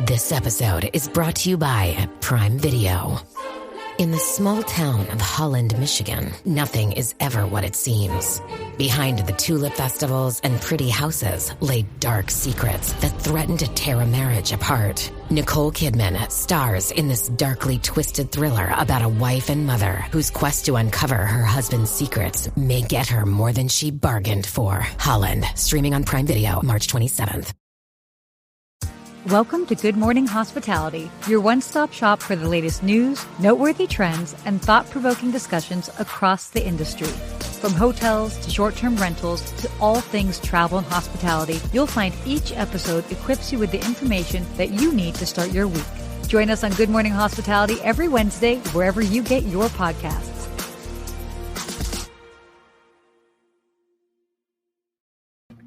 This episode is brought to you by Prime Video. In the small town of Holland, Michigan, nothing is ever what it seems. Behind the tulip festivals and pretty houses lay dark secrets that threaten to tear a marriage apart. Nicole Kidman stars in this darkly twisted thriller about a wife and mother whose quest to uncover her husband's secrets may get her more than she bargained for. Holland, streaming on Prime Video March 27th. Welcome to Good Morning Hospitality, your one-stop shop for the latest news, noteworthy trends, and thought-provoking discussions across the industry. From hotels to short-term rentals to all things travel and hospitality, you'll find each episode equips you with the information that you need to start your week. Join us on Good Morning Hospitality every Wednesday, wherever you get your podcasts.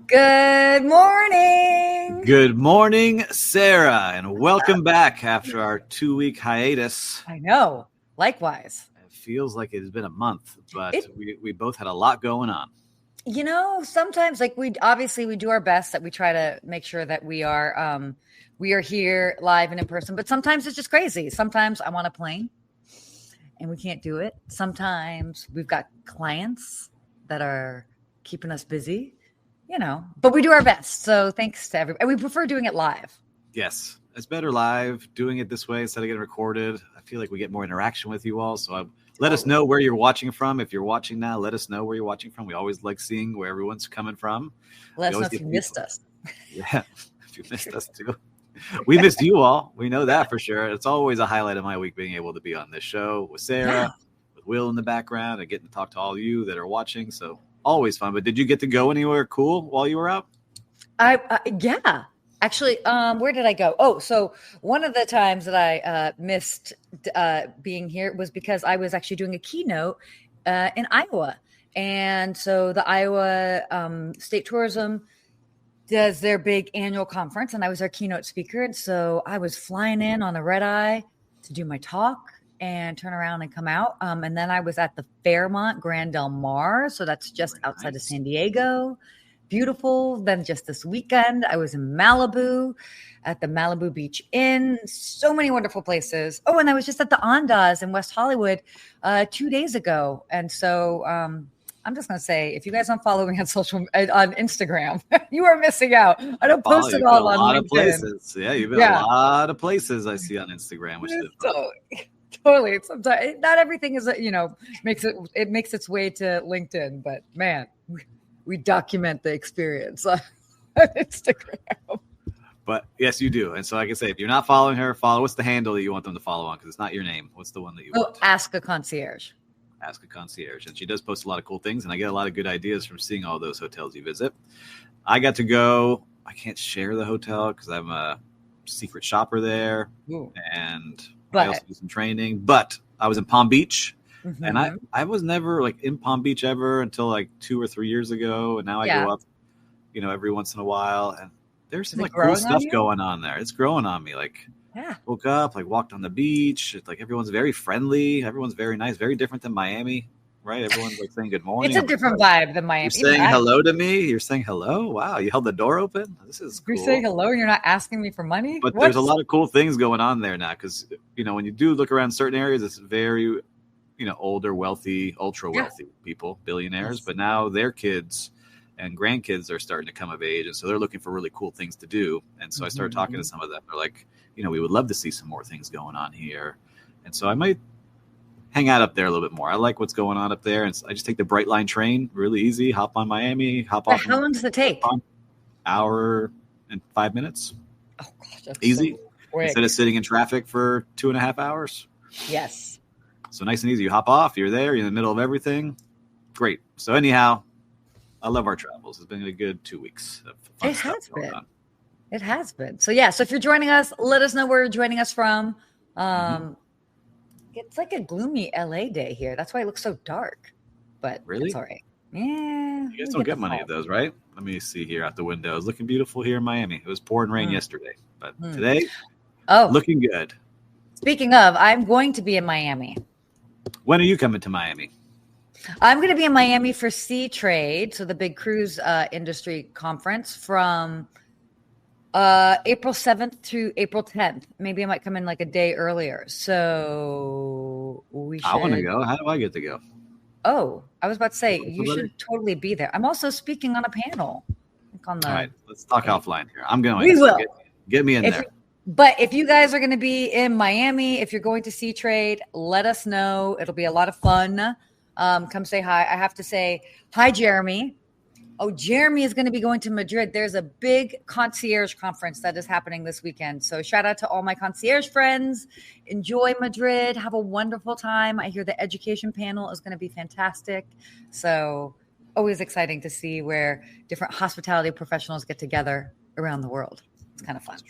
Good morning. Good morning, Sarah, and welcome back after our 2-week hiatus. I know. Likewise. It feels like it has been a month, but we both had a lot going on. You know, sometimes we do our best that we try to make sure that we are here live and in person, but sometimes it's just crazy. Sometimes I'm on a plane and we can't do it. Sometimes we've got clients that are keeping us busy. You know, but we do our best. So thanks to everybody. And we prefer doing it live. Yes, it's better live, doing it this way instead of getting recorded. I feel like we get more interaction with you all. So let us know where you're watching from. If you're watching now, let us know where you're watching from. We always like seeing where everyone's coming from. Let us know if you missed us. Yeah, if you missed us too. We missed you all. We know that for sure. It's always a highlight of my week being able to be on this show with Sarah, with Will in the background, and getting to talk to all of you that are watching. So always fun. But did you get to go anywhere cool while you were out? Yeah. Actually, where did I go? Oh, so one of the times that I missed being here was because I was actually doing a keynote in Iowa. And so the Iowa State Tourism does their big annual conference, and I was their keynote speaker. And so I was flying in on the red eye to do my talk and turn around and come out. And then I was at the Fairmont Grand Del Mar. So that's just outside of San Diego. Beautiful. Then just this weekend, I was in Malibu at the Malibu Beach Inn. So many wonderful places. Oh, and I was just at the Andaz in West Hollywood 2 days ago. And so I'm just going to say, if you guys don't follow me on Instagram, you are missing out. I don't post it all on LinkedIn. A lot of places. Yeah, you've been a lot of places I see on Instagram, which is Totally. Sometimes not everything is, makes its way to LinkedIn, but man, we document the experience on Instagram. But yes, you do. And so like I say, if you're not following her, what's the handle that you want them to follow on? Because it's not your name. What's the one that you want? Ask a Concierge. Ask a Concierge. And she does post a lot of cool things, and I get a lot of good ideas from seeing all those hotels you visit. I got to go. I can't share the hotel because I'm a secret shopper there. Ooh. And I also do some training, but I was in Palm Beach, and I was never in Palm Beach ever until 2 or 3 years ago. And now I go up, every once in a while, and there's some cool stuff going on there. It's growing on me. Woke up, walked on the beach. It's everyone's very friendly. Everyone's very nice, very different than Miami, right? Everyone's saying good morning. It's a different vibe than Miami. You're saying hello to me. You're saying hello. Wow. You held the door open. This is cool. You're saying hello and you're not asking me for money. But there's a lot of cool things going on there now. Cause when you do look around certain areas, it's very, older, wealthy, ultra wealthy people, billionaires, but now their kids and grandkids are starting to come of age. And so they're looking for really cool things to do. And so I started talking to some of them. They're like, we would love to see some more things going on here. And so I might hang out up there a little bit more. I like what's going on up there. And I just take the Bright Line train, really easy, hop on Miami, hop off. How long does it take? Hour and 5 minutes. Oh, gosh. That's easy. So quick. Instead of sitting in traffic for 2.5 hours. Yes. So nice and easy. You hop off, you're there, you're in the middle of everything. Great. So anyhow, I love our travels. It's been a good 2 weeks. It has been. It has been. So yeah. So if you're joining us, let us know where you're joining us from. It's like a gloomy LA day here. That's why it looks so dark. But really? It's all right. Yeah. You guys don't get many of those, right? Let me see here out the window. It's looking beautiful here in Miami. It was pouring rain yesterday, but today, looking good. Speaking of, I'm going to be in Miami. When are you coming to Miami? I'm going to be in Miami for Sea Trade, so the big cruise industry conference from April 7th to April 10th. Maybe I might come in like a day earlier. So we should. I want to go. How do I get to go? Oh, I was about to say, you should totally be there. I'm also speaking on a panel. All right, let's talk offline here. I'm going. We will. Get me in there. But if you guys are going to be in Miami, if you're going to see trade, let us know. It'll be a lot of fun. Come say hi. I have to say hi, Jeremy. Oh, Jeremy is going to be going to Madrid. There's a big concierge conference that is happening this weekend. So shout out to all my concierge friends. Enjoy Madrid. Have a wonderful time. I hear the education panel is going to be fantastic. So always exciting to see where different hospitality professionals get together around the world. It's kind of fun. It's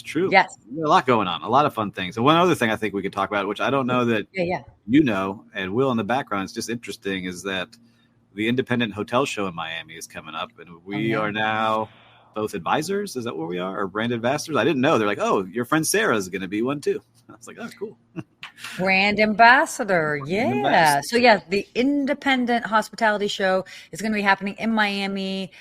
true. Yes. There's a lot going on, a lot of fun things. And one other thing I think we could talk about, which I don't know that you know, and Will in the background, it's just interesting, is that the Independent Hotel Show in Miami is coming up, and we are now both advisors. Is that where we are? Or brand ambassadors? I didn't know. They're like, oh, your friend Sarah is going to be one too. I was like, oh, cool. Brand ambassador. Yeah. So the Independent Hospitality Show is going to be happening in Miami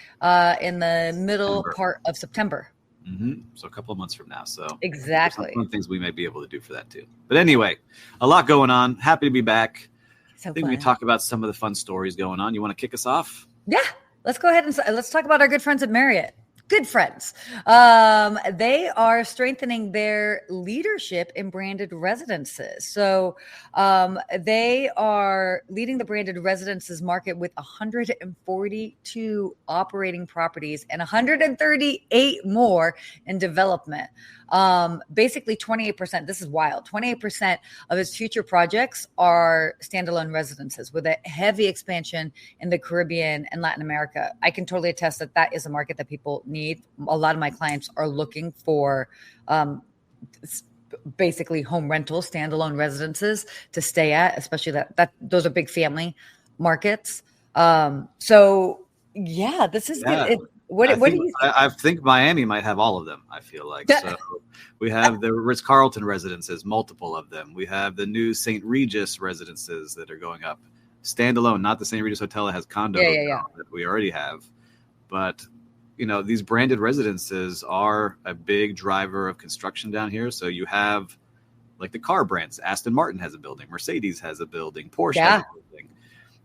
in the middle part of September. Mm-hmm. So a couple of months from now. So exactly. Some things we may be able to do for that too. But anyway, a lot going on. Happy to be back. So I think we can talk about some of the fun stories going on. You want to kick us off? Yeah. Let's go ahead and let's talk about our good friends at Marriott. Good friends. They are strengthening their leadership in branded residences. So they are leading the branded residences market with 142 operating properties and 138 more in development. Basically 28%, this is wild, 28% of its future projects are standalone residences with a heavy expansion in the Caribbean and Latin America. I can totally attest that is a market that people need. A lot of my clients are looking for basically home rental, standalone residences to stay at, especially that those are big family markets. So this is good. I think Miami might have all of them. I feel like so. We have the Ritz-Carlton residences, multiple of them. We have the new St. Regis residences that are going up, standalone. Not the St. Regis hotel that has condo that we already have, but these branded residences are a big driver of construction down here. So you have like the car brands. Aston Martin has a building. Mercedes has a building. Porsche has a building.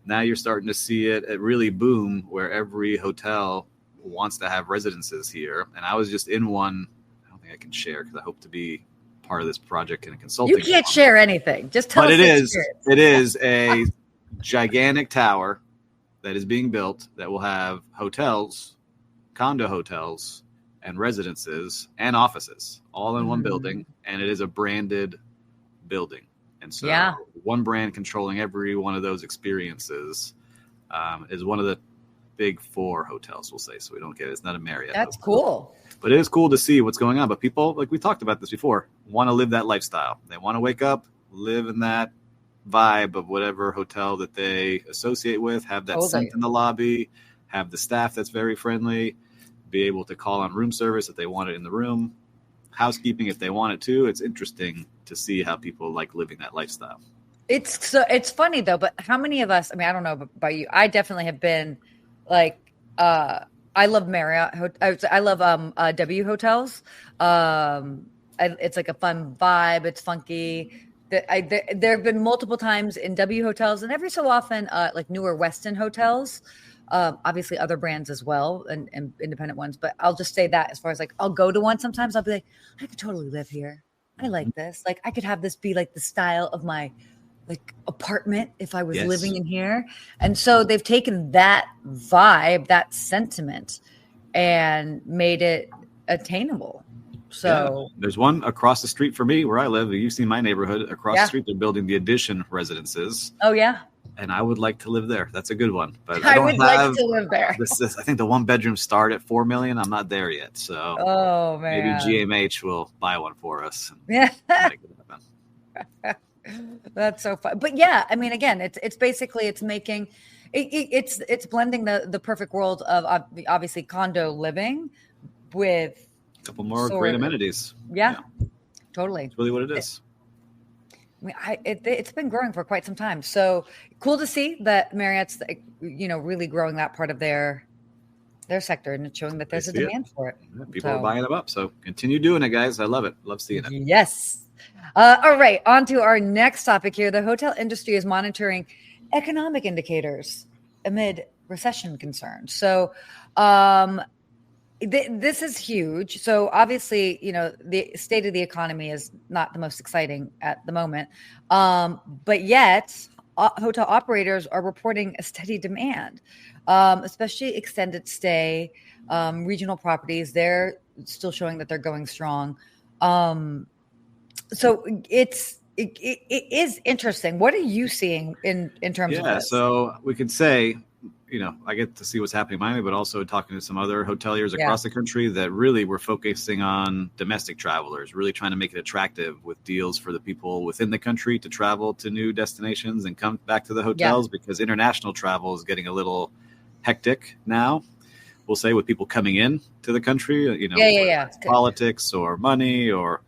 Now you're starting to see it really boom where every hotel wants to have residences here. And I was just in one. I don't think I can share because I hope to be part of this project in a consulting. You can't share anything. Just tell us. But it is a gigantic tower that is being built that will have hotels, condo hotels, and residences and offices all in one building. And it is a branded building. And so one brand controlling every one of those experiences is one of the big four hotels, we'll say. So we don't get it. It's not a Marriott. That's cool. But it is cool to see what's going on. But people, like we talked about this before, want to live that lifestyle. They want to wake up, live in that vibe of whatever hotel that they associate with, have that scent in the lobby, have the staff that's very friendly, be able to call on room service if they want it in the room, housekeeping if they want it too. It's interesting to see how people like living that lifestyle. It's funny though, but how many of us, I mean, I don't know about you. I definitely have been like, I love Marriott. I love W hotels. It's like a fun vibe. It's funky. There have been multiple times in W hotels, and every so often, like newer Westin hotels. Obviously, other brands as well, and independent ones. But I'll just say that as far as like, I'll go to one sometimes. I'll be like, I could totally live here. I like this. Like, I could have this be like the style of my like apartment if I was living in here. And so they've taken that vibe, that sentiment, and made it attainable. So there's one across the street for me where I live. You've seen my neighborhood across the street. They're building the Edition residences. Oh yeah. And I would like to live there. That's a good one. But I would like to live there. I think the one bedroom start at $4 million. I'm not there yet. So maybe GMH will buy one for us. Yeah. That's so fun. But yeah, I mean, again, it's basically it's making it's blending the perfect world of obviously condo living with a couple more great amenities. Yeah, totally. It's really what it is. It's been growing for quite some time. So cool to see that Marriott's really growing that part of their their sector, and it's showing that there's a see it. demand for it. Yeah, people are buying them up. So continue doing it, guys. I love it. Love seeing it. Yes. All right. On to our next topic here. The hotel industry is monitoring economic indicators amid recession concerns. So this is huge. So obviously, the state of the economy is not the most exciting at the moment. But yet hotel operators are reporting a steady demand, especially extended stay, regional properties. They're still showing that they're going strong. So it is interesting. What are you seeing in terms of this? So we could say, I get to see what's happening in Miami, but also talking to some other hoteliers across the country that really were focusing on domestic travelers, really trying to make it attractive with deals for the people within the country to travel to new destinations and come back to the hotels, because international travel is getting a little hectic now. We'll say with people coming in to the country, politics or money or,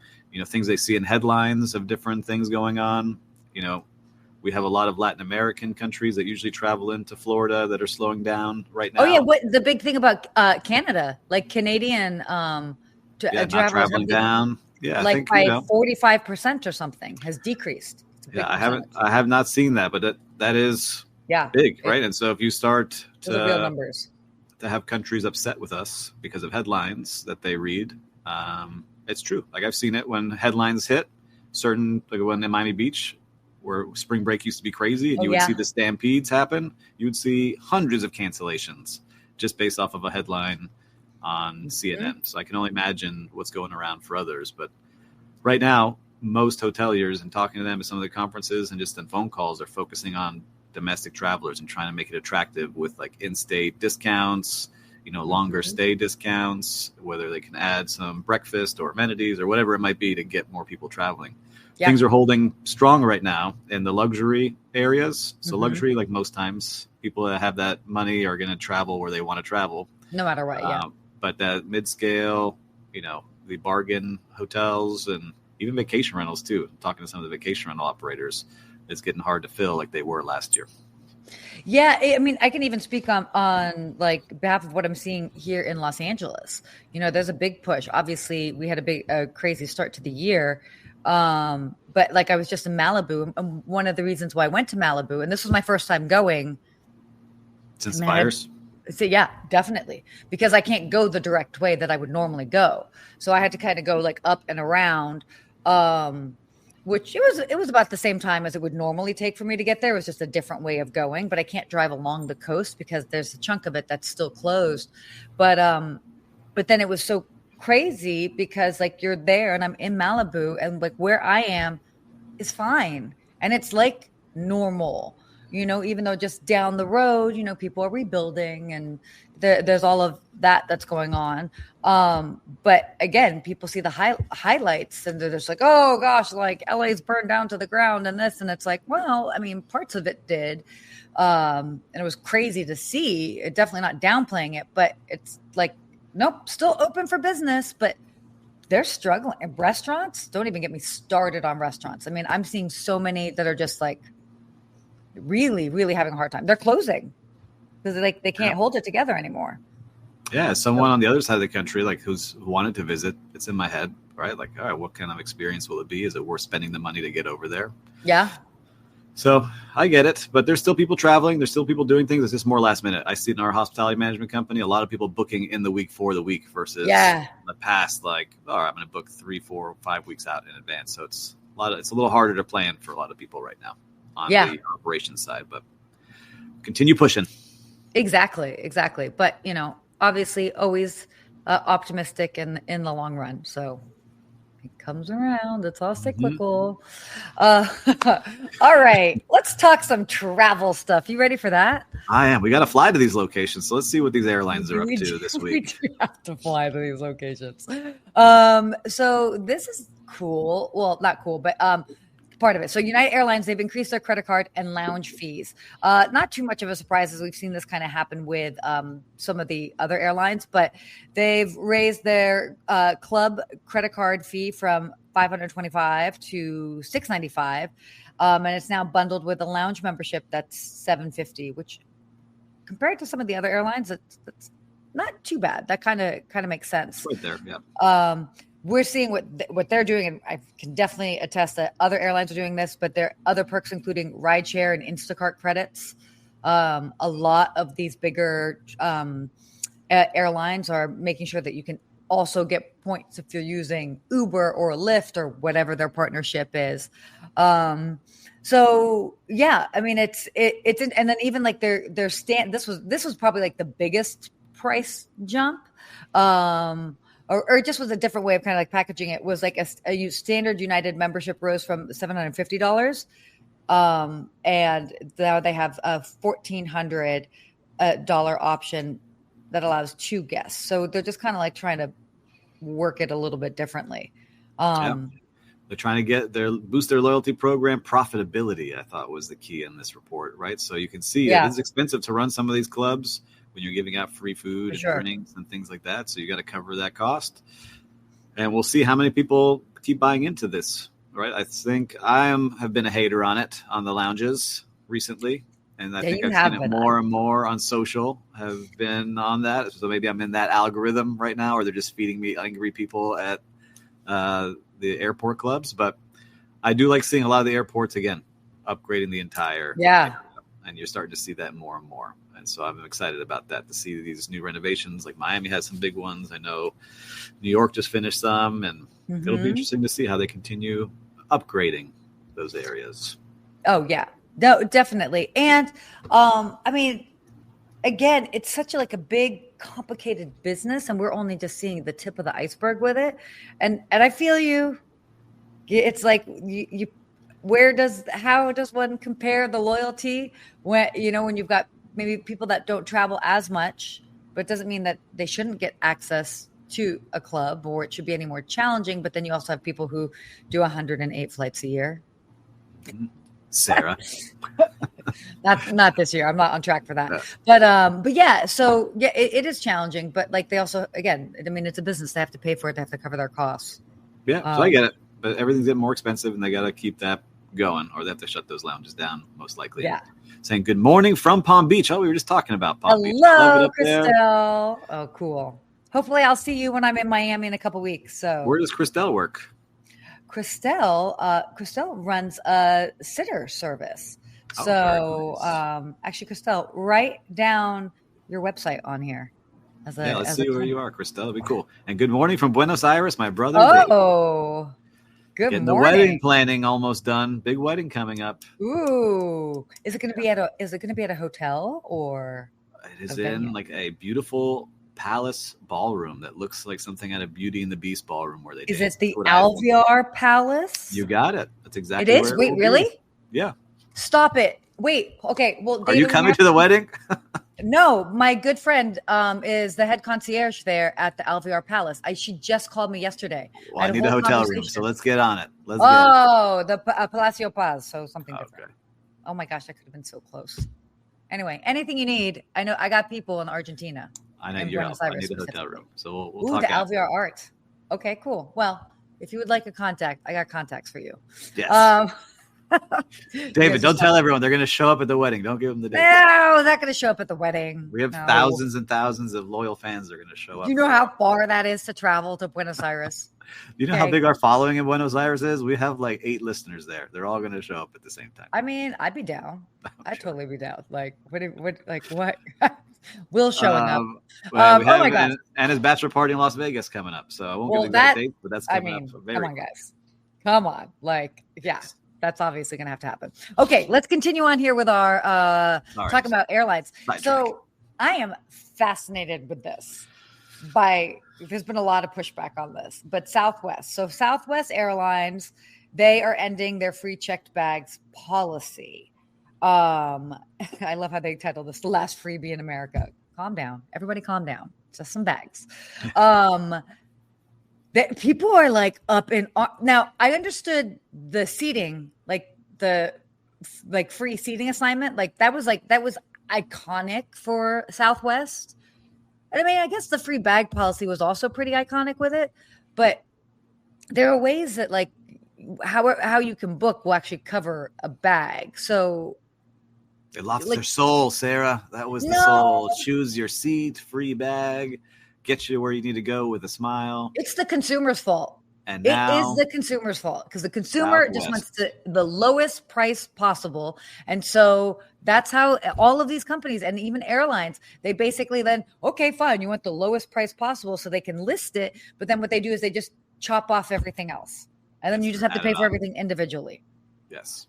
things they see in headlines of different things going on. We have a lot of Latin American countries that usually travel into Florida that are slowing down right now. Oh yeah, what the big thing about Canada, like Canadian not traveling down. Yeah, like I think, by 45% or something has decreased. I have not seen that, but that is big, right? And so if you start to real numbers to have countries upset with us because of headlines that they read, it's true. Like I've seen it when headlines hit like when in Miami Beach, where spring break used to be crazy, and you would see the stampedes happen. You would see hundreds of cancellations just based off of a headline on CNN. So I can only imagine what's going around for others. But right now, most hoteliers, and talking to them at some of the conferences and just in phone calls, are focusing on domestic travelers and trying to make it attractive with like in-state discounts, longer stay discounts, whether they can add some breakfast or amenities or whatever it might be to get more people traveling. Yeah. Things are holding strong right now in the luxury areas. So luxury, like most times, people that have that money are going to travel where they want to travel. No matter what, But that mid-scale, the bargain hotels and even vacation rentals too. Talking to some of the vacation rental operators, it's getting hard to fill like they were last year. Yeah, I mean, I can even speak on like behalf of what I'm seeing here in Los Angeles. There's a big push. Obviously, we had a crazy start to the year. But like I was just in Malibu, and one of the reasons why I went to Malibu, and this was my first time going since fires. So yeah, definitely, because I can't go the direct way that I would normally go. So I had to kind of go like up and around, which it was about the same time as it would normally take for me to get there. It was just a different way of going, but I can't drive along the coast because there's a chunk of it that's still closed. But then it was so crazy because like you're there and I'm in Malibu and like where I am is fine and it's like normal, even though just down the road, people are rebuilding and there's all of that's going on. But again, people see the highlights and they're just like, oh gosh, like LA's burned down to the ground and this, and it's like, well, I mean, parts of it did. And it was crazy to see. It definitely not downplaying it, but it's like, nope, still open for business, but they're struggling. And restaurants, don't even get me started on restaurants. I mean, I'm seeing so many that are just like really, really having a hard time. They're closing because like they can't hold it together anymore. Yeah, someone on the other side of the country, like who's wanted to visit, it's in my head, right? Like, all right, what kind of experience will it be? Is it worth spending the money to get over there? Yeah. So I get it, but there's still people traveling. There's still people doing things. It's just more last minute. I see it in our hospitality management company, a lot of people booking in the week for the week versus the past, like, all right, I'm going to book 3, 4, 5 weeks out in advance. So it's a little harder to plan for a lot of people right now on the operations side, but continue pushing. Exactly. But, obviously always optimistic in the long run. So it comes around. It's all cyclical. All right. Let's talk some travel stuff. You ready for that? I am. We got to fly to these locations. So let's see what these airlines are up to this week. We do have to fly to these locations. So this is cool. Well, not cool, but part of it. So United Airlines, they've increased their credit card and lounge fees. Not too much of a surprise as we've seen this kind of happen with some of the other airlines, but they've raised their club credit card fee from $525 to $695. And it's now bundled with a lounge membership that's $750, which compared to some of the other airlines, that's not too bad. That kind of makes sense. Right there, yeah. We're seeing what they're doing, and I can definitely attest that other airlines are doing this, but there are other perks, including rideshare and Instacart credits. A lot of these bigger airlines are making sure that you can also get points if you're using Uber or Lyft or whatever their partnership is. So yeah, I mean, it's and then even like their this was probably like the biggest price jump. Or it just was a different way of kind of like packaging it. Was like a standard United membership rose from $750, and now they have a $1,400 option that allows 2 guests. So they're just kind of like trying to work it a little bit differently. They're trying to boost their loyalty program profitability. I thought was the key in this report, right? So you can see it is expensive to run some of these clubs when you're giving out free food and drinks and things like that. So you got to cover that cost. And we'll see how many people keep buying into this, right? I think have been a hater on it, on the lounges recently. And I think I've seen it more and more on social, have been on that. So maybe I'm in that algorithm right now, or they're just feeding me angry people at the airport clubs. But I do like seeing a lot of the airports, again, upgrading the entire area. And you're starting to see that more and more. And so I'm excited about that, to see these new renovations. Like Miami has some big ones. I know New York just finished some, and it'll be interesting to see how they continue upgrading those areas. Oh, yeah. No, definitely. And I mean, again, it's such a big, complicated business, and we're only just seeing the tip of the iceberg with it. And I feel you. It's like you how does one compare the loyalty when you've got maybe people that don't travel as much, but it doesn't mean that they shouldn't get access to a club or it should be any more challenging. But then you also have people who do 108 flights a year. Sarah. not this year. I'm not on track for that. But yeah, so yeah, it is challenging, but like they also, again, I mean, it's a business. They have to pay for it. They have to cover their costs. Yeah. So I get it, but everything's getting more expensive and they got to keep that going, or they have to shut those lounges down most likely. Yeah. Saying good morning from Palm Beach. Oh, we were just talking about Palm Beach. Hello, Christelle. Oh, cool. Hopefully I'll see you when I'm in Miami in a couple weeks. So where does Christelle work? Christelle runs a sitter service. So nice. Actually, Christelle, write down your website on here. Let's see where you are, Christelle. It'll be cool. And good morning from Buenos Aires, my brother. Oh, good Getting morning. The wedding planning almost done. Big wedding coming up. Ooh, is it going to be at a hotel or? It is in like a beautiful palace ballroom that looks like something out of Beauty and the Beast ballroom where they. Is it the Alvear Palace? You got it. That's exactly. It is. Wait, really? Yeah. Stop it. Wait. Okay. Well, are you coming to the wedding? No, my good friend is the head concierge there at the Alvear Palace. She just called me yesterday. Well, I need a hotel room, so let's get on it. The Palacio Paz, so something different. Okay. Oh my gosh, I could have been so close. Anyway, anything you need, I know I got people in Argentina. I need your help. I need a hotel room, so we'll talk. The Alvear Art. Okay, cool. Well, if you would like a contact, I got contacts for you. Yes. David, don't tell everyone. They're going to show up at the wedding. Don't give them the date. No, they're not going to show up at the wedding. We have thousands and thousands of loyal fans that are going to show up. Do you know how far that is to travel to Buenos Aires? Do you know how big our following in Buenos Aires is? We have like 8 listeners there. They're all going to show up at the same time. I mean, I'd be down. I'd totally be down. Like, what? Will showing up. Oh my gosh. And his bachelor party in Las Vegas coming up. So I won't give the exact date, but that's coming up. So come on, guys. Come on. That's obviously going to have to happen. Okay, let's continue on here with our talking about airlines. So I am fascinated with this. There's been a lot of pushback on this, but Southwest. So Southwest Airlines, they are ending their free checked bags policy. I love how they titled this "The Last Freebie in America." Calm down, everybody, calm down. Just some bags. That people are like up in now. I understood the seating, like the free seating assignment, that was iconic for Southwest. I mean, I guess the free bag policy was also pretty iconic with it, but there are ways that how you can book will actually cover a bag. So They lost their soul, Sarah. That was the soul. Choose your seat, free bag, get you where you need to go with a smile. It's the consumer's fault. And now, it is the consumer's fault because the consumer just wants the lowest price possible. And so that's how all of these companies and even airlines, they basically then, okay, fine, you want the lowest price possible so they can list it. But then what they do is they just chop off everything else. And then you just have to pay for everything individually. Yes.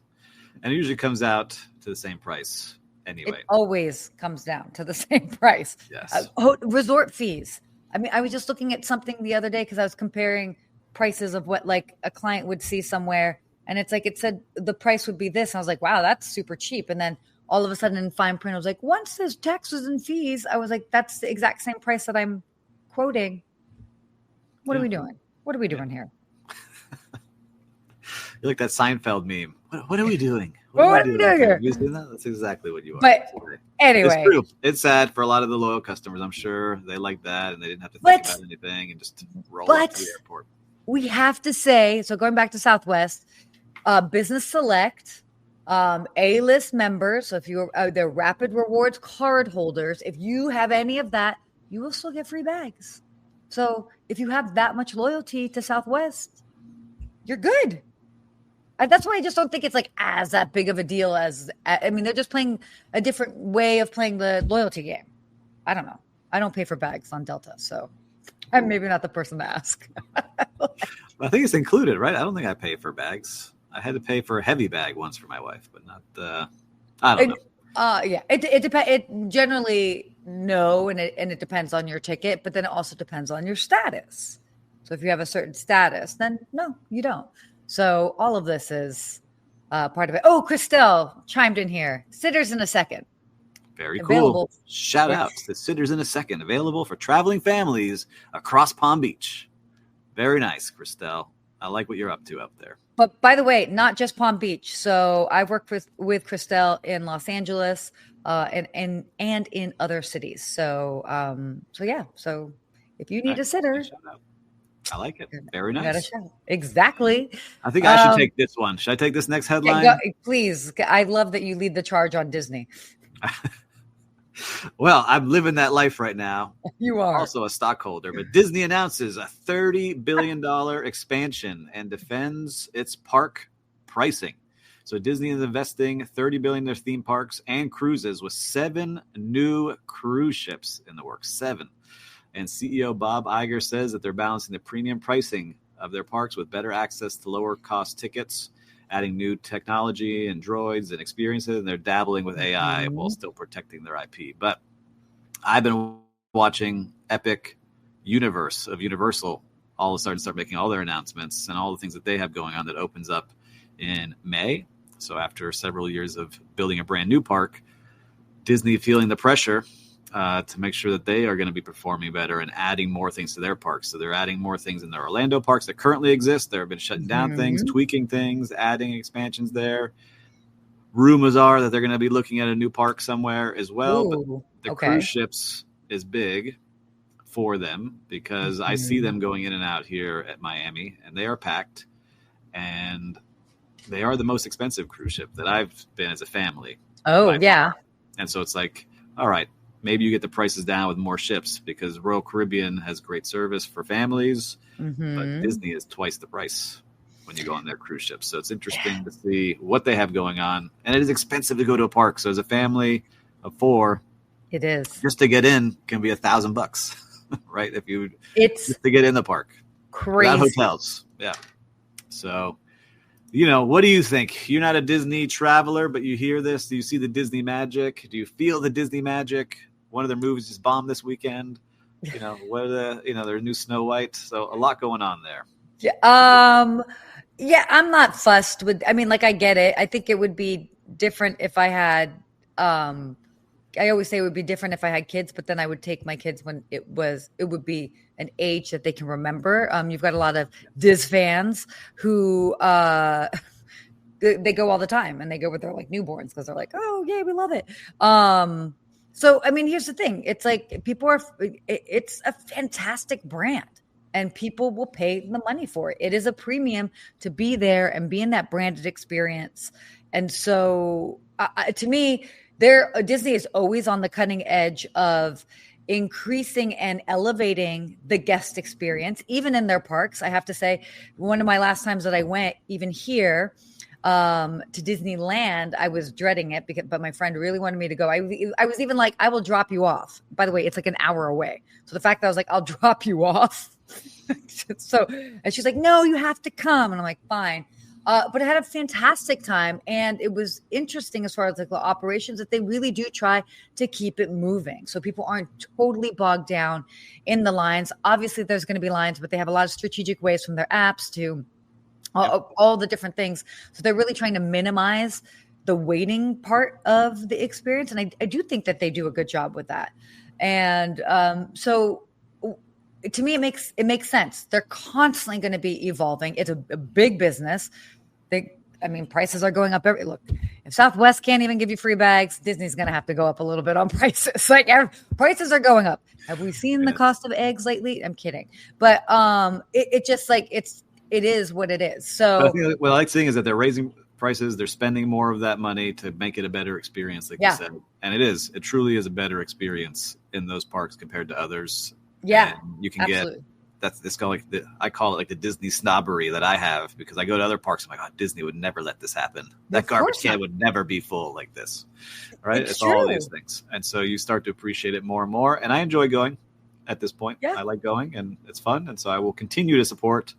And it usually comes out to the same price anyway. It always comes down to the same price. Yes. Resort fees. I mean, I was just looking at something the other day because I was comparing prices of what like a client would see somewhere. And it's like, it said the price would be this. And I was like, wow, that's super cheap. And then all of a sudden in fine print, I was like, once there's taxes and fees, I was like, that's the exact same price that I'm quoting. What are we doing? What are we doing here? You're like that Seinfeld meme. What are we doing? What are we doing here? You see that? That's exactly what you are. But anyway. It's true. It's sad for a lot of the loyal customers. I'm sure they like that and they didn't have to think about anything and just roll up to the airport. We have to say, so going back to Southwest, Business Select, A-list members. So if you're they're Rapid Rewards card holders, if you have any of that, you will still get free bags. So if you have that much loyalty to Southwest, you're good. That's why I just don't think it's like as that big of a deal as, I mean, they're just playing a different way of playing the loyalty game. I don't know. I don't pay for bags on Delta, so I'm maybe not the person to ask. I think it's included, right? I don't think I pay for bags. I had to pay for a heavy bag once for my wife, but not, I don't know. Yeah, it depends. It generally no, and it depends on your ticket, but then it also depends on your status. So if you have a certain status, then no, you don't. So all of this is part of it. Oh, Christelle chimed in here. Sitters in a Second. Very cool. Shout out to Sitters in a Second. Available for traveling families across Palm Beach. Very nice, Christelle. I like what you're up to up there. But by the way, not just Palm Beach. So I've worked with Christelle in Los Angeles and in other cities. So yeah. So if you need a sitter. I like it. Very nice. Exactly. I think I should take this one. Should I take this next headline? Yeah, please. I love that you lead the charge on Disney. Well, I'm living that life right now. You are. Also a stockholder, but Disney announces a $30 billion expansion and defends its park pricing. So Disney is investing $30 billion in their theme parks and cruises with 7 new cruise ships in the works. 7. And CEO Bob Iger says that they're balancing the premium pricing of their parks with better access to lower cost tickets, adding new technology and droids and experiences. And they're dabbling with AI while still protecting their IP. But I've been watching Epic Universe of Universal all of a sudden start making all their announcements and all the things that they have going on that opens up in May. So after several years of building a brand new park, Disney feeling the pressure to make sure that they are going to be performing better and adding more things to their parks. So they're adding more things in their Orlando parks that currently exist. They've been shutting down things, tweaking things, adding expansions there. Rumors are that they're going to be looking at a new park somewhere as well. Ooh, but the cruise ships is big for them because I see them going in and out here at Miami, and they are packed. And they are the most expensive cruise ship that I've been as a family. Oh, yeah. And so it's like, all right, maybe you get the prices down with more ships because Royal Caribbean has great service for families, but Disney is twice the price when you go on their cruise ships. So it's interesting to see what they have going on. And it is expensive to go to a park. So as a family of 4, it is just to get in can be $1,000, right? If you just to get in the park, crazy. Without hotels. Yeah. So, what do you think? You're not a Disney traveler, but you hear this. Do you see the Disney magic? Do you feel the Disney magic? One of their movies just bombed this weekend. What are their new Snow White. So a lot going on there. Yeah. Yeah, I'm not fussed with, I get it. I think it would be different if I had, I always say it would be different if I had kids, but then I would take my kids when it would be an age that they can remember. You've got a lot of Diz fans who, they go all the time and they go with their like newborns because they're like, oh yeah, we love it. So, here's the thing. It's like it's a fantastic brand and people will pay the money for it. It is a premium to be there and be in that branded experience. And so to me, Disney is always on the cutting edge of increasing and elevating the guest experience, even in their parks. I have to say, one of my last times that I went, even here to Disneyland, I was dreading it but my friend really wanted me to go. I was even like, I will drop you off. By the way, it's like an hour away. So the fact that I was like, I'll drop you off. And she's like, no, you have to come. And I'm like, fine. But I had a fantastic time, and it was interesting as far as like the operations that they really do try to keep it moving, so people aren't totally bogged down in the lines. Obviously, there's going to be lines, but they have a lot of strategic ways from their apps to all the different things. So they're really trying to minimize the waiting part of the experience, and I do think that they do a good job with that. And so to me, it makes sense. They're constantly going to be evolving. It's a big business. Prices are going up. Look, if Southwest can't even give you free bags, Disney's going to have to go up a little bit on prices. Like prices are going up. Have we seen the cost of eggs lately? I'm kidding. But it just like it is what it is. So what I like seeing is that they're raising prices. They're spending more of that money to make it a better experience, like you said. And it truly is a better experience in those parks compared to others. Yeah, and you can get I call it like the Disney snobbery that I have, because I go to other parks. I'm like, oh, Disney would never let this happen. That garbage can would never be full like this, right? It's all these things, and so you start to appreciate it more and more. And I enjoy going at this point. I like going, and it's fun, and so I will continue to support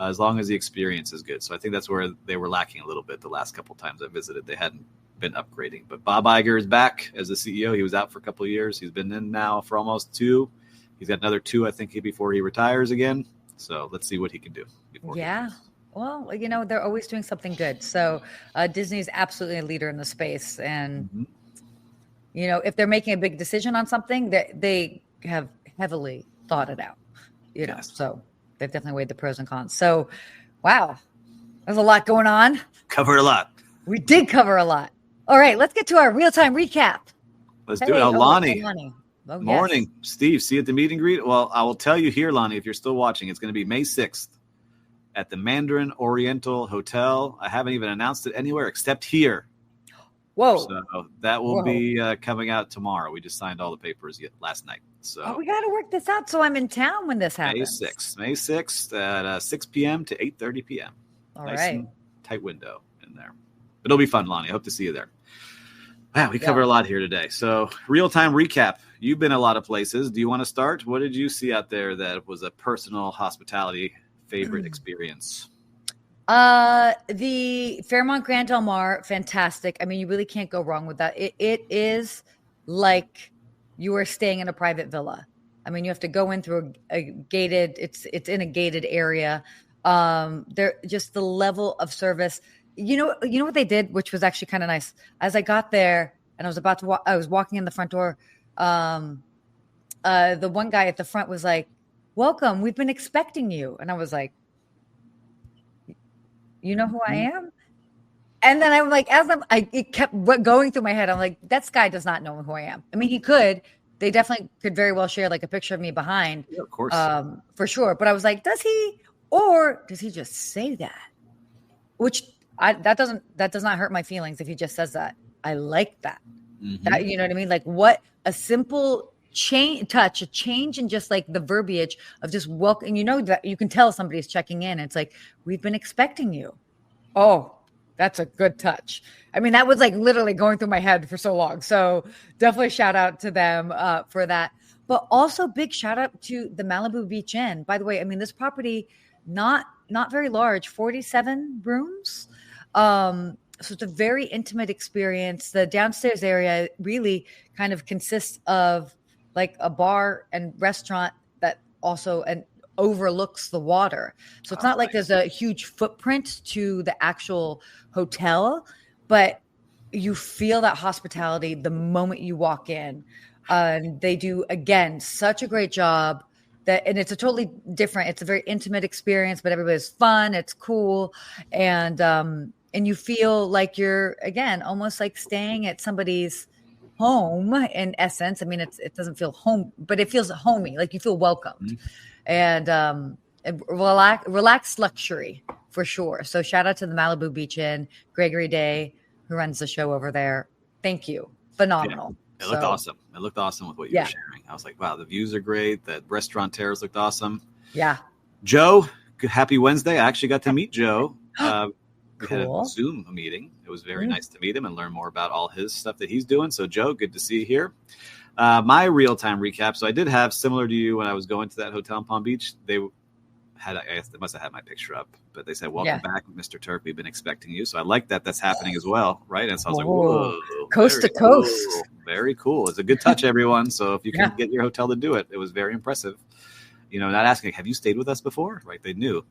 as long as the experience is good. So I think that's where they were lacking a little bit the last couple of times I visited. They hadn't been upgrading, but Bob Iger is back as the CEO. He was out for a couple of years. He's been in now for almost 2. He's got another 2, I think, before he retires again. So let's see what he can do. Well, they're always doing something good. So Disney is absolutely a leader in the space. And, if they're making a big decision on something, they have heavily thought it out, so they've definitely weighed the pros and cons. So, wow, there's a lot going on. Covered a lot. We did cover a lot. All right, let's get to our real-time recap. Let's do it. Lonnie. Oh, Morning, Steve. See you at the meet and greet. Well, I will tell you here, Lonnie, if you're still watching, it's going to be May 6th at the Mandarin Oriental Hotel. I haven't even announced it anywhere except here. Whoa. So that will be coming out tomorrow. We just signed all the papers last night. So we got to work this out so I'm in town when this happens. May 6th at 6 p.m. to 8:30 p.m. All nice right. And tight window in there. But it'll be fun, Lonnie. I hope to see you there. Wow, we covered a lot here today. So real-time recap. You've been a lot of places. Do you want to start? What did you see out there that was a personal hospitality favorite experience? The Fairmont Grand Del Mar, fantastic. I mean, you really can't go wrong with that. It is like you are staying in a private villa. I mean, you have to go in through a gated, it's in a gated area. There just the level of service. You know what they did, which was actually kind of nice. As I got there and I was about to I was walking in the front door. The one guy at the front was like, "Welcome, we've been expecting you." And I was like, "You know who I am?" And then I'm like, it kept going through my head. I'm like, "This guy does not know who I am." I mean, he could. They definitely could very well share like a picture of me behind. Yeah, of course. For sure. But I was like, does he, or does he just say that? Which that does not hurt my feelings if he just says that. I like that. Mm-hmm. That, you know what I mean? Like what a simple a change in just like the verbiage of just welcome. That you can tell somebody's checking in. It's like, we've been expecting you. Oh, that's a good touch. I mean, that was like literally going through my head for so long. So definitely shout out to them for that. But also big shout out to the Malibu Beach Inn. By the way, I mean, this property, not very large, 47 rooms. So it's a very intimate experience. The downstairs area really kind of consists of like a bar and restaurant that also overlooks the water. So it's not like there's a huge footprint to the actual hotel, but you feel that hospitality the moment you walk in. They do, again, such a great job. And it's a totally different, it's a very intimate experience, but everybody's fun, it's cool. And you feel like you're, again, almost like staying at somebody's home in essence. I mean, it doesn't feel home, but it feels homey, like you feel welcomed. Mm-hmm. And relaxed luxury for sure. So shout out to the Malibu Beach Inn, Gregory Day, who runs the show over there. Thank you phenomenal. It looked awesome. It looked awesome with what you were sharing. I was like, wow, the views are great. The restaurant terrace looked awesome. Yeah. Joe, happy Wednesday. I actually got to meet Joe. We had a Cool. Zoom meeting. It was very nice to meet him and learn more about all his stuff that he's doing. So, Joe, good to see you here. My real-time recap. So I did have, similar to you when I was going to that hotel in Palm Beach, they must have had my picture up, but they said, welcome back, Mr. Turk. We've been expecting you. So I like that that's happening as well, right? And so I was like, whoa. Coast to coast. Cool. Very cool. It's a good touch, everyone. So if you can get your hotel to do it, it was very impressive. Not asking, have you stayed with us before? Right? They knew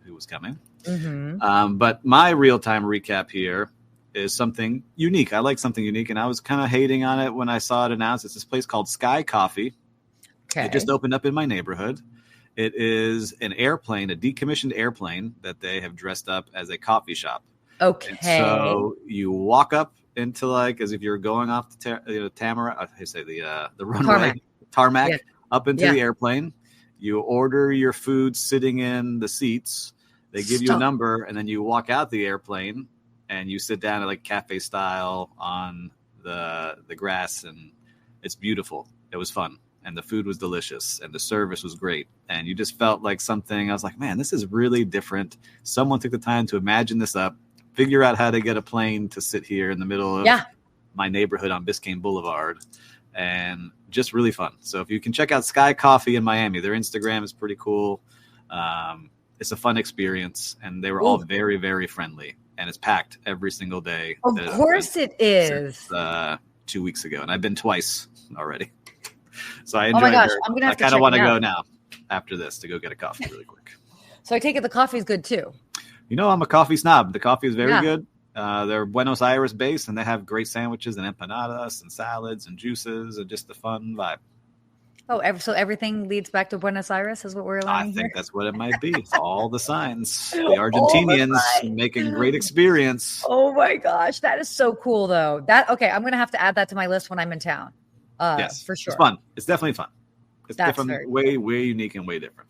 who was coming. Mm-hmm. But my real-time recap here is something unique. I like something unique, and I was kind of hating on it when I saw it announced. It's this place called Sky Coffee. Okay. It just opened up in my neighborhood. It is an airplane, a decommissioned airplane that they have dressed up as a coffee shop. Okay. And so you walk up into as if you're going off the the runway, tarmac up into the airplane. You order your food sitting in the seats. They give you a number, and then you walk out the airplane and you sit down at cafe style on the grass, and it's beautiful. It was fun. And the food was delicious, and the service was great. And you just felt like something. I was like, man, this is really different. Someone took the time to imagine this up, figure out how to get a plane to sit here in the middle of my neighborhood on Biscayne Boulevard, and just really fun. So if you can check out Sky Coffee in Miami, their Instagram is pretty cool. It's a fun experience, and they were all very, very friendly. And it's packed every single day. Of course it is. Since, 2 weeks ago, and I've been twice already. So I enjoyed Oh my gosh, her. I'm gonna have to I kind of want to check it go out now after this to go get a coffee really quick. So I take it the coffee's good too. I'm a coffee snob. The coffee is very good. They're Buenos Aires based, and they have great sandwiches and empanadas and salads and juices and just a fun vibe. Oh, so everything leads back to Buenos Aires is what we're learning here? I think that's what it might be. It's all the signs. The Argentinians making great experience. Oh my gosh, that is so cool though. I'm going to have to add that to my list when I'm in town. Yes, for sure. It's fun. It's definitely fun. It's That's different, way unique and way different.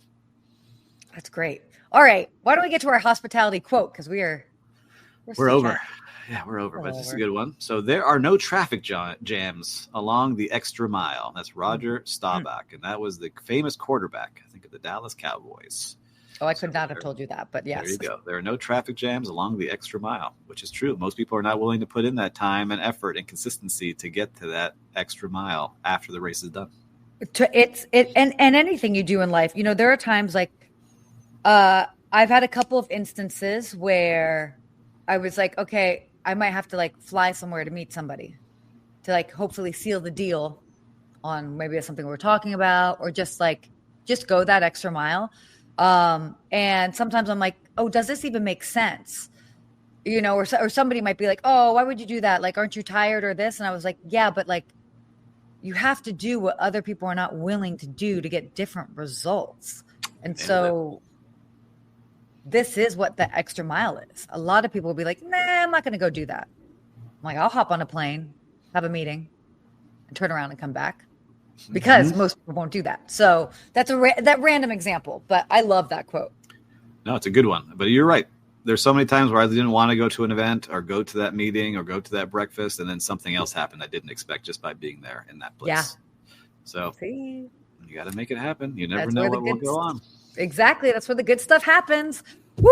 That's great. All right, why don't we get to our hospitality quote, because we're over. Yeah, we're over, but this is a good one. So there are no traffic jams along the extra mile. That's Roger Staubach, and that was the famous quarterback, I think, of the Dallas Cowboys. Oh, I could not have told you that, but yes. There you go. There are no traffic jams along the extra mile, which is true. Most people are not willing to put in that time and effort and consistency to get to that extra mile after the race is done. And anything you do in life, there are times I've had a couple of instances where I was like, okay, I might have to fly somewhere to meet somebody to hopefully seal the deal on maybe something we're talking about, or just go that extra mile. And sometimes I'm like, oh, does this even make sense? Or somebody might be like, oh, why would you do that? Aren't you tired or this? And I was like, yeah, but you have to do what other people are not willing to do to get different results. And so this is what the extra mile is. A lot of people will be like, nah, I'm not going to go do that. I'm like, I'll hop on a plane, have a meeting, and turn around and come back, because most people won't do that. So that's that random example, but I love that quote. No, it's a good one. But you're right. There's so many times where I didn't want to go to an event or go to that meeting or go to that breakfast, and then something else happened I didn't expect just by being there in that place. Yeah. So you got to make it happen. You never know what will go on. Exactly. That's where the good stuff happens. Woo!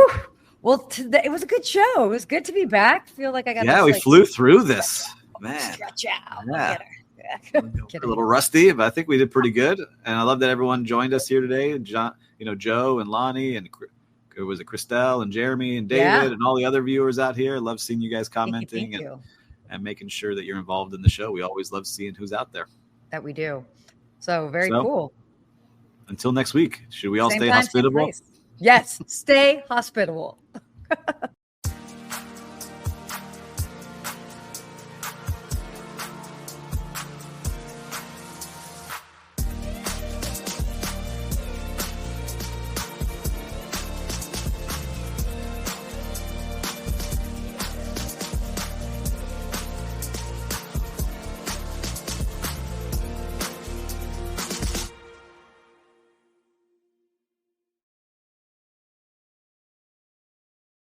Well, it was a good show. It was good to be back. Feel like I got. Yeah, we flew through this. Man. Stretch out. Yeah. A little rusty, but I think we did pretty good. And I love that everyone joined us here today. John, Joe and Lonnie, and was it Christelle and Jeremy and David and all the other viewers out here. Love seeing you guys commenting and making sure that you're involved in the show. We always love seeing who's out there. That we do. So very cool. Until next week, should we all stay hospitable? Yes, stay hospitable.